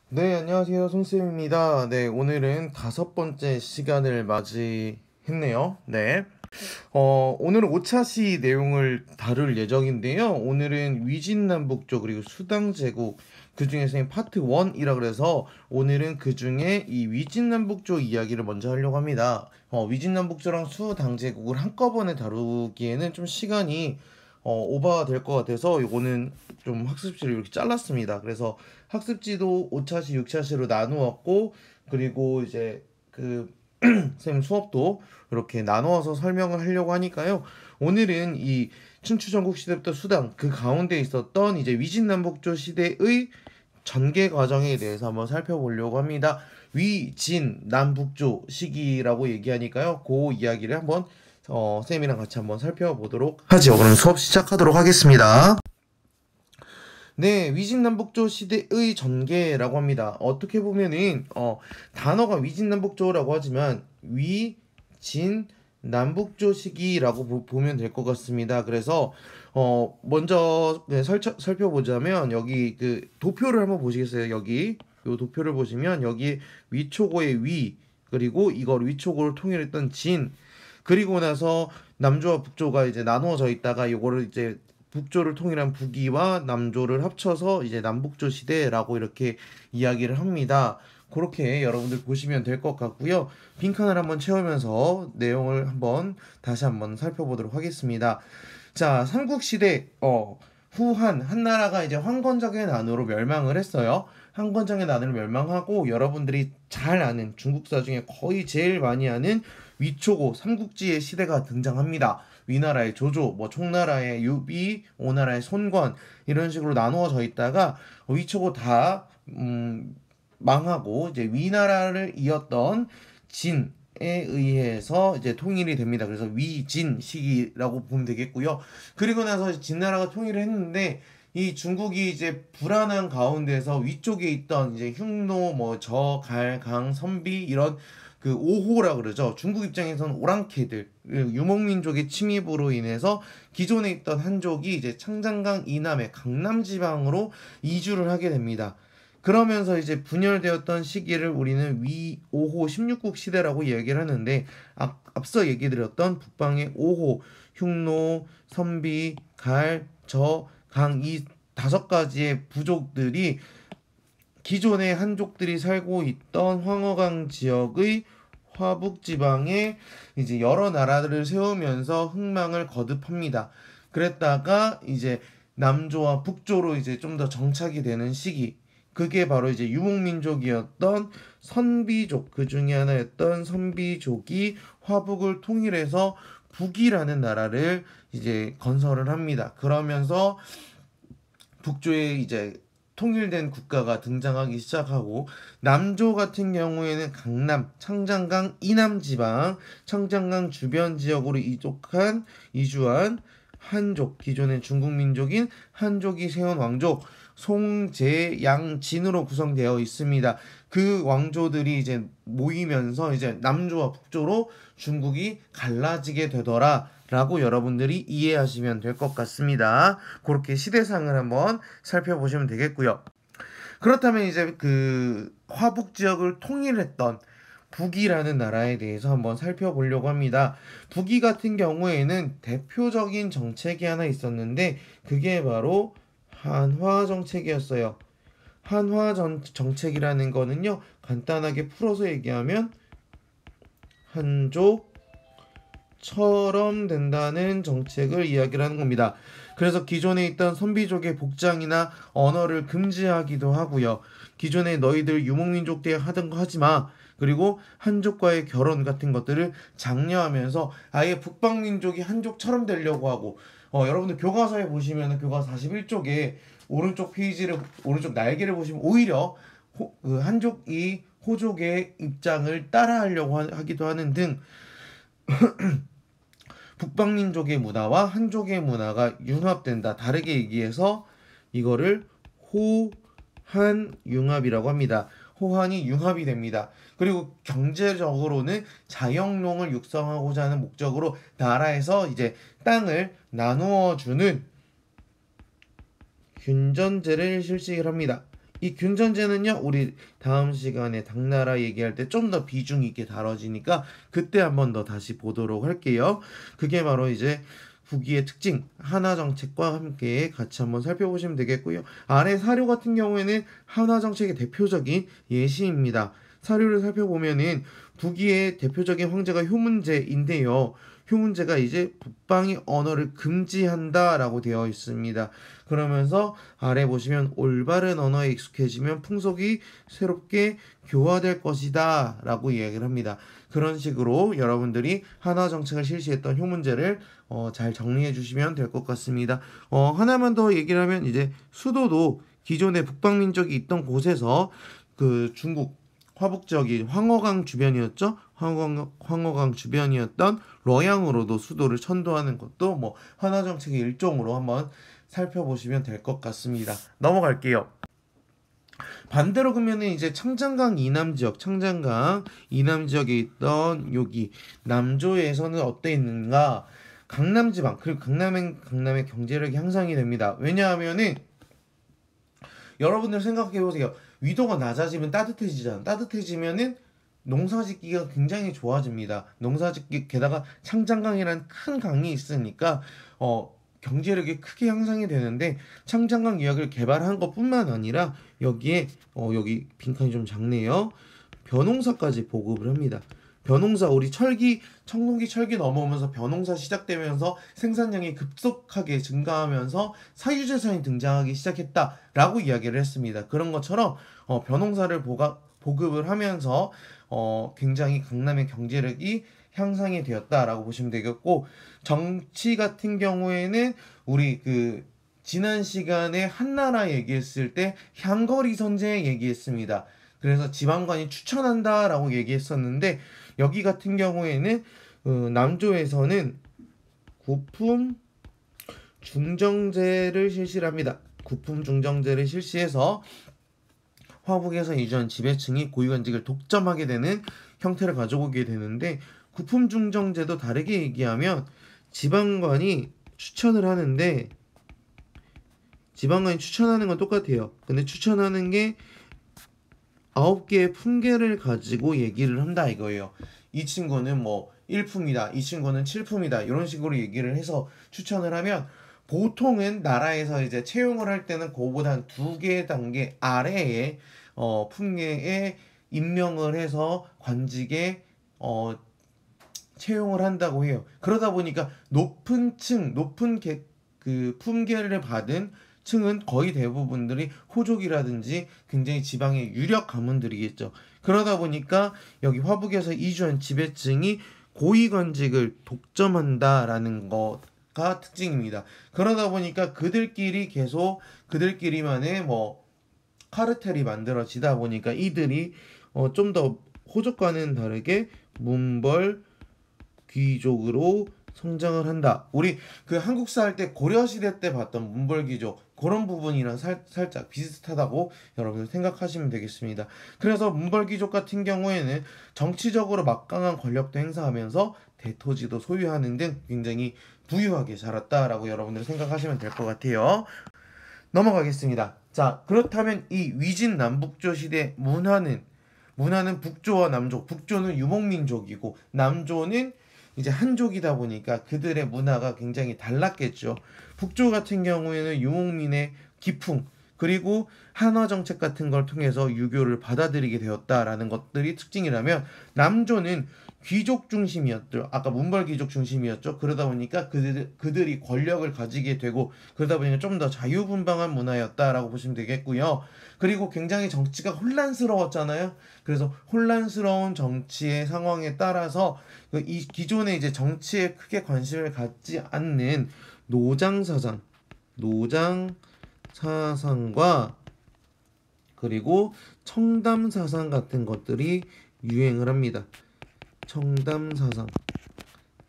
네, 안녕하세요. 송쌤입니다. 네, 오늘은 다섯 번째 시간을 맞이했네요. 네. 오늘은 5차시 내용을 다룰 예정인데요. 오늘은 위진남북조 그리고 수당제국 그중에서 파트 1이라 그래서 오늘은 그중에 이 위진남북조 이야기를 먼저 하려고 합니다. 위진남북조랑 수당제국을 한꺼번에 다루기에는 좀 시간이 오버가 될 것 같아서 이거는 좀 학습지를 이렇게 잘랐습니다. 그래서 학습지도 5차시, 6차시로 나누었고 그리고 이제 그 쌤 수업도 이렇게 나누어서 설명을 하려고 하니까요. 오늘은 이 춘추전국 시대부터 수당 그 가운데 있었던 이제 위진남북조 시대의 전개 과정에 대해서 한번 살펴보려고 합니다. 위진 남북조 시기라고 얘기하니까요. 그 이야기를 한번 쌤이랑 같이 한번 살펴보도록 하죠. 그럼 수업 시작하도록 하겠습니다. 네, 위진남북조 시대의 전개라고 합니다. 어떻게 보면은 단어가 위진남북조라고 하지만 위진 남북조 시기라고 보면 될 것 같습니다. 그래서 먼저 네, 살펴보자면 여기 그 도표를 한번 보시겠어요? 여기 요 도표를 보시면 여기 위초고의 위 그리고 이걸 위초고를 통일했던 진 그리고 나서 남조와 북조가 이제 나누어져 있다가 요거를 이제 북조를 통일한 북이와 남조를 합쳐서 이제 남북조 시대라고 이렇게 이야기를 합니다. 그렇게 여러분들 보시면 될 것 같고요. 빈칸을 한번 채우면서 내용을 한번 다시 한번 살펴보도록 하겠습니다. 자, 삼국시대 후한 한나라가 이제 황건적의 난으로 멸망을 했어요. 황건적의 난으로 멸망하고 여러분들이 잘 아는 중국사 중에 거의 제일 많이 아는 위초고 삼국지의 시대가 등장합니다. 위나라의 조조, 뭐 총나라의 유비, 오나라의 손권 이런 식으로 나누어져 있다가 위초고 다 망하고 이제 위나라를 이었던 진에 의해서 이제 통일이 됩니다. 그래서 위진 시기라고 보면 되겠고요. 그리고 나서 진나라가 통일을 했는데 이 중국이 이제 불안한 가운데서 위쪽에 있던 이제 흉노, 뭐 저, 갈, 강, 선비 이런 그 오호라 그러죠. 중국 입장에서는 오랑캐들, 유목민족의 침입으로 인해서 기존에 있던 한족이 이제 창장강 이남의 강남 지방으로 이주를 하게 됩니다. 그러면서 이제 분열되었던 시기를 우리는 위오호 16국 시대라고 이야기를 하는데 앞서 얘기 드렸던 북방의 오호, 흉노, 선비, 갈, 저, 강 이 다섯 가지의 부족들이 기존의 한족들이 살고 있던 황허강 지역의 화북 지방에 이제 여러 나라들을 세우면서 흥망을 거듭합니다. 그랬다가 이제 남조와 북조로 이제 좀 더 정착이 되는 시기. 그게 바로 이제 유목민족이었던 선비족, 그 중에 하나였던 선비족이 화북을 통일해서 북이라는 나라를 이제 건설을 합니다. 그러면서 북조에 이제 통일된 국가가 등장하기 시작하고 남조 같은 경우에는 강남, 창장강 이남 지방, 창장강 주변 지역으로 이주한 한족, 기존의 중국 민족인 한족이 세운 왕족 송제, 양, 진으로 구성되어 있습니다. 그 왕조들이 이제 모이면서 이제 남조와 북조로 중국이 갈라지게 되더라. 라고 여러분들이 이해하시면 될 것 같습니다. 그렇게 시대상을 한번 살펴보시면 되겠고요. 그렇다면 이제 그 화북 지역을 통일했던 북이라는 나라에 대해서 한번 살펴보려고 합니다. 북이 같은 경우에는 대표적인 정책이 하나 있었는데 그게 바로 한화 정책이었어요. 한화 정책이라는 거는요, 간단하게 풀어서 얘기하면 한족처럼 된다는 정책을 이야기를 하는 겁니다. 그래서 기존에 있던 선비족의 복장이나 언어를 금지하기도 하고요. 기존에 너희들 유목민족 때 하던 거 하지 마. 그리고 한족과의 결혼 같은 것들을 장려하면서 아예 북방민족이 한족처럼 되려고 하고 여러분들 교과서에 보시면 교과서 41쪽에 오른쪽 날개를 보시면 오히려 그 한족이 호족의 입장을 따라하려고 하기도 하는 등 북방민족의 문화와 한족의 문화가 융합된다. 다르게 얘기해서 이거를 호한융합이라고 합니다. 호환이 융합이 됩니다. 그리고 경제적으로는 자영농을 육성하고자 하는 목적으로 나라에서 이제 땅을 나누어 주는 균전제를 실시를 합니다. 이 균전제는요, 우리 다음 시간에 당나라 얘기할 때 좀 더 비중 있게 다뤄지니까 그때 한 번 더 다시 보도록 할게요. 그게 바로 이제 북위의 특징, 한화 정책과 함께 같이 한번 살펴보시면 되겠고요. 아래 사료 같은 경우에는 한화 정책의 대표적인 예시입니다. 사료를 살펴보면은 북위의 대표적인 황제가 효문제인데요. 효문제가 이제 북방의 언어를 금지한다라고 되어 있습니다. 그러면서 아래 보시면 올바른 언어에 익숙해지면 풍속이 새롭게 교화될 것이다 라고 이야기를 합니다. 그런 식으로 여러분들이 한화 정책을 실시했던 효문제를 잘 정리해 주시면 될 것 같습니다. 하나만 더 얘기를 하면 이제 수도도 기존의 북방민족이 있던 곳에서 그 중국 화북 지역이 황허강 주변이었죠. 황허강 주변이었던 러양으로도 수도를 천도하는 것도 뭐 한화 정책의 일종으로 한번 살펴보시면 될 것 같습니다. 넘어갈게요. 반대로 그러면은 이제 창장강 이남 지역, 창장강 이남 지역에 있던 여기 남조에서는 어때 있는가? 강남 지방 그리고 강남의 경제력이 향상이 됩니다. 왜냐하면은 여러분들 생각해 보세요. 위도가 낮아지면 따뜻해지잖아. 따뜻해지면은 농사짓기가 굉장히 좋아집니다. 농사짓기 게다가 창장강이라는 큰 강이 있으니까 경제력이 크게 향상이 되는데 창장강 유역을 개발한 것뿐만 아니라 여기에 여기 빈칸이 좀 작네요. 벼농사까지 보급을 합니다. 벼농사 우리 청동기 철기 넘어오면서 벼농사 시작되면서 생산량이 급속하게 증가하면서 사유재산이 등장하기 시작했다라고 이야기를 했습니다. 그런 것처럼 벼농사를 보급을 하면서 굉장히 강남의 경제력이 향상이 되었다라고 보시면 되겠고 정치 같은 경우에는 우리 그 지난 시간에 한나라 얘기했을 때 향거리 선제 얘기했습니다. 그래서 지방관이 추천한다라고 얘기했었는데 여기 같은 경우에는 남조에서는 구품 중정제를 실시를 합니다. 구품 중정제를 실시해서 화북에서 이주한 지배층이 고위관직을 독점하게 되는 형태를 가져오게 되는데 구품 중정제도 다르게 얘기하면 지방관이 추천을 하는데 지방관이 추천하는 건 똑같아요. 근데 추천하는 게 9개의 품계를 가지고 얘기를 한다 이거예요. 이 친구는 뭐 1품이다. 이 친구는 7품이다. 이런 식으로 얘기를 해서 추천을 하면 보통은 나라에서 이제 채용을 할 때는 그거보다 한 2개 단계 아래에 품계에 임명을 해서 관직에 채용을 한다고 해요. 그러다 보니까 높은 그 품계를 받은 층은 거의 대부분들이 호족이라든지 굉장히 지방의 유력 가문들이겠죠. 그러다 보니까 여기 화북에서 이주한 지배층이 고위관직을 독점한다라는 거가 특징입니다. 그러다 보니까 그들끼리 계속 그들끼리만의 뭐 카르텔이 만들어지다 보니까 이들이 좀 더 호족과는 다르게 문벌 귀족으로 성장을 한다. 우리 그 한국사 할 때 고려시대 때 봤던 문벌귀족 그런 부분이랑 살짝 비슷하다고 여러분들 생각하시면 되겠습니다. 그래서 문벌귀족 같은 경우에는 정치적으로 막강한 권력도 행사하면서 대토지도 소유하는 등 굉장히 부유하게 자랐다라고 여러분들 생각하시면 될 것 같아요. 넘어가겠습니다. 자, 그렇다면 이 위진 남북조 시대 문화는 북조와 남조, 북조는 유목민족이고 남조는 이제 한족이다 보니까 그들의 문화가 굉장히 달랐겠죠. 북조 같은 경우에는 유목민의 기풍 그리고 한화 정책 같은 걸 통해서 유교를 받아들이게 되었다라는 것들이 특징이라면 남조는 귀족 중심이었죠. 아까 문벌 귀족 중심이었죠. 그러다 보니까 그들이 권력을 가지게 되고 그러다 보니까 좀 더 자유분방한 문화였다라고 보시면 되겠고요. 그리고 굉장히 정치가 혼란스러웠잖아요. 그래서 혼란스러운 정치의 상황에 따라서 이 기존에 이제 정치에 크게 관심을 갖지 않는 노장 사상과 그리고 청담 사상 같은 것들이 유행을 합니다.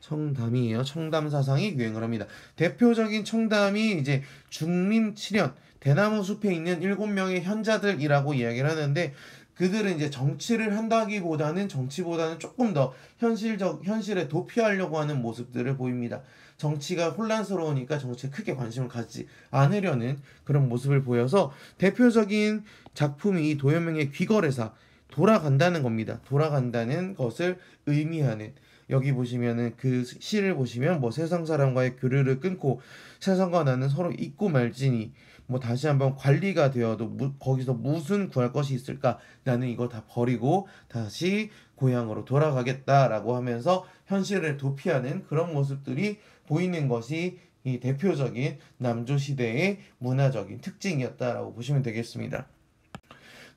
청담이에요. 청담 사상이 유행을 합니다. 대표적인 청담이 이제 중림 7년 대나무 숲에 있는 7명의 현자들이라고 이야기를 하는데 그들은 이제 정치를 한다기보다는 정치보다는 조금 더 현실에 도피하려고 하는 모습들을 보입니다. 정치가 혼란스러우니까 정치에 크게 관심을 갖지 않으려는 그런 모습을 보여서 대표적인 작품이 도요명의 귀거래사 돌아간다는 겁니다. 돌아간다는 것을 의미하는 여기 보시면은 그 시를 보시면 뭐 세상 사람과의 교류를 끊고 세상과 나는 서로 잊고 말지니 뭐 다시 한번 관리가 되어도 거기서 무슨 구할 것이 있을까? 나는 이거 다 버리고 다시 고향으로 돌아가겠다라고 하면서 현실을 도피하는 그런 모습들이 보이는 것이 이 대표적인 남조 시대의 문화적인 특징이었다라고 보시면 되겠습니다.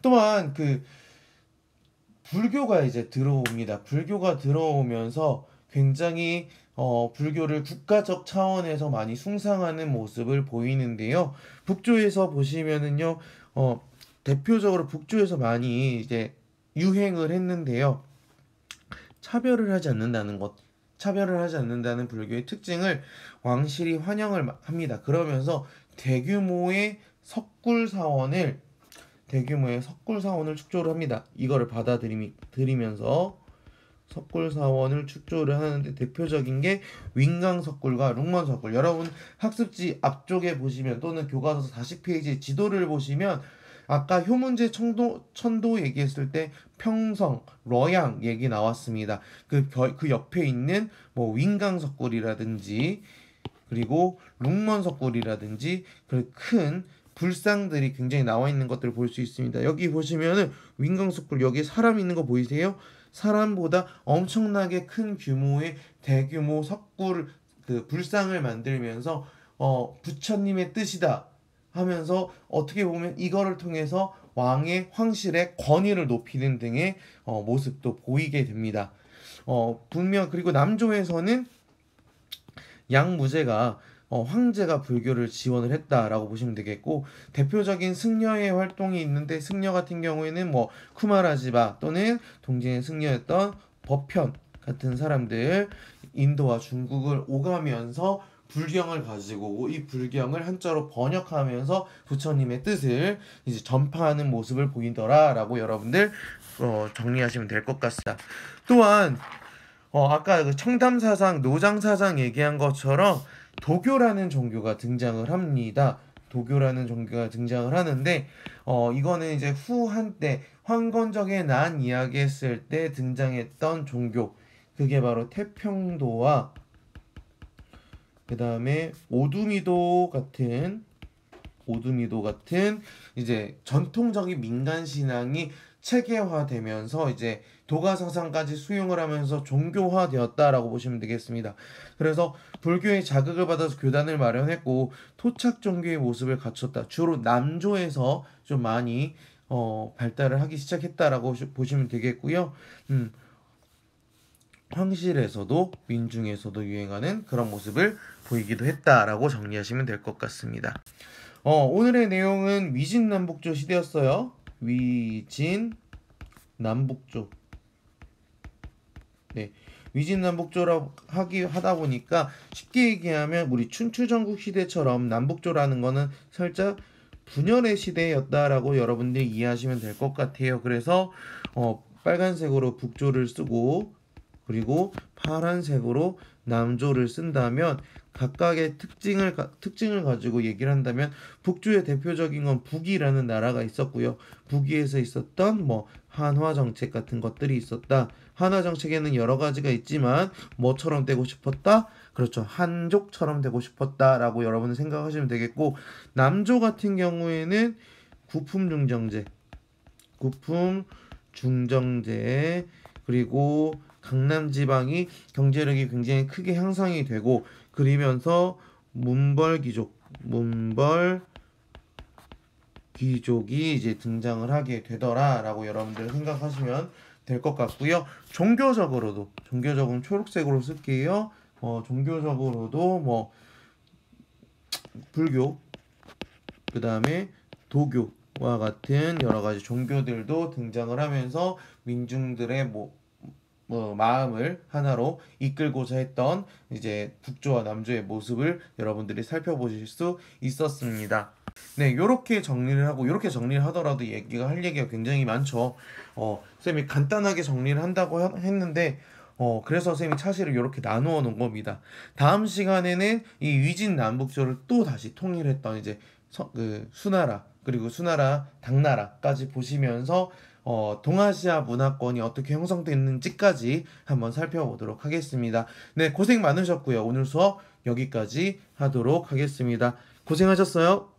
또한 그 불교가 이제 들어옵니다. 불교가 들어오면서 굉장히 불교를 국가적 차원에서 많이 숭상하는 모습을 보이는데요. 북조에서 보시면은요, 대표적으로 북조에서 많이 이제 유행을 했는데요. 차별을 하지 않는다는 것, 차별을 하지 않는다는 불교의 특징을 왕실이 환영을 합니다. 그러면서 대규모의 석굴사원을 축조를 합니다. 이거를 받아들이면서 석굴사원을 축조를 하는데 대표적인 게 윙강석굴과 룽먼석굴. 여러분 학습지 앞쪽에 보시면 또는 교과서 40페이지 지도를 보시면 아까 효문제 천도 얘기했을 때 평성, 러양 얘기 나왔습니다. 그 옆에 있는 뭐 윙강석굴이라든지 그리고 룽먼석굴이라든지 그 큰 불상들이 굉장히 나와 있는 것들을 볼 수 있습니다. 여기 보시면은 윙강석굴 여기 사람 있는 거 보이세요? 사람보다 엄청나게 큰 규모의 대규모 석굴 그 불상을 만들면서 부처님의 뜻이다 하면서 어떻게 보면 이거를 통해서 황실의 권위를 높이는 등의 모습도 보이게 됩니다. 분명 그리고 남조에서는 양무제가 황제가 불교를 지원을 했다라고 보시면 되겠고 대표적인 승려의 활동이 있는데 승려 같은 경우에는 뭐 쿠마라지바 또는 동진의 승려였던 법현 같은 사람들 인도와 중국을 오가면서 불경을 가지고 이 불경을 한자로 번역하면서 부처님의 뜻을 이제 전파하는 모습을 보이더라라고 여러분들 정리하시면 될 것 같습니다. 또한 아까 그 청담사상, 노장사상 얘기한 것처럼 도교라는 종교가 등장을 합니다. 도교라는 종교가 등장을 하는데 이거는 이제 후 한때 황건적의 난 이야기했을 때 등장했던 종교 그게 바로 태평도와 그 다음에 오두미도 같은 이제 전통적인 민간 신앙이 체계화되면서 이제 도가 사상까지 수용을 하면서 종교화되었다라고 보시면 되겠습니다. 그래서 불교의 자극을 받아서 교단을 마련했고 토착 종교의 모습을 갖췄다. 주로 남조에서 좀 많이 발달을 하기 시작했다라고 보시면 되겠고요. 황실에서도 민중에서도 유행하는 그런 모습을 보이기도 했다라고 정리하시면 될 것 같습니다. 오늘의 내용은 위진남북조 시대였어요. 위진남북조. 네. 위진남북조라고 하다 보니까 쉽게 얘기하면 우리 춘추전국 시대처럼 남북조라는 거는 살짝 분열의 시대였다라고 여러분들이 이해하시면 될 것 같아요. 그래서 빨간색으로 북조를 쓰고 그리고 파란색으로 남조를 쓴다면 각각의 특징을 가지고 얘기를 한다면 북조의 대표적인 건 북이라는 나라가 있었고요. 북위에서 있었던 뭐 한화 정책 같은 것들이 있었다. 한화 정책에는 여러 가지가 있지만 뭐처럼 되고 싶었다? 그렇죠. 한족처럼 되고 싶었다라고 여러분은 생각하시면 되겠고 남조 같은 경우에는 구품 중정제 그리고 강남 지방이 경제력이 굉장히 크게 향상이 되고 그러면서 문벌 귀족이 이제 등장을 하게 되더라라고 여러분들 생각하시면 될 것 같고요. 종교적으로는 초록색으로 쓸게요. 종교적으로도 뭐 불교, 그 다음에 도교와 같은 여러 가지 종교들도 등장을 하면서 민중들의 마음을 하나로 이끌고자 했던 이제 북조와 남조의 모습을 여러분들이 살펴보실 수 있었습니다. 네, 요렇게 정리를 하고 요렇게 정리를 하더라도 얘기가 할 얘기가 굉장히 많죠. 쌤이 간단하게 정리를 한다고 했는데 그래서 쌤이 차시를 요렇게 나누어 놓은 겁니다. 다음 시간에는 이 위진 남북조를 또 다시 통일했던 이제 그 수나라 그리고 수나라 당나라까지 보시면서 동아시아 문화권이 어떻게 형성됐는지까지 한번 살펴보도록 하겠습니다. 네, 고생 많으셨고요. 오늘 수업 여기까지 하도록 하겠습니다. 고생하셨어요.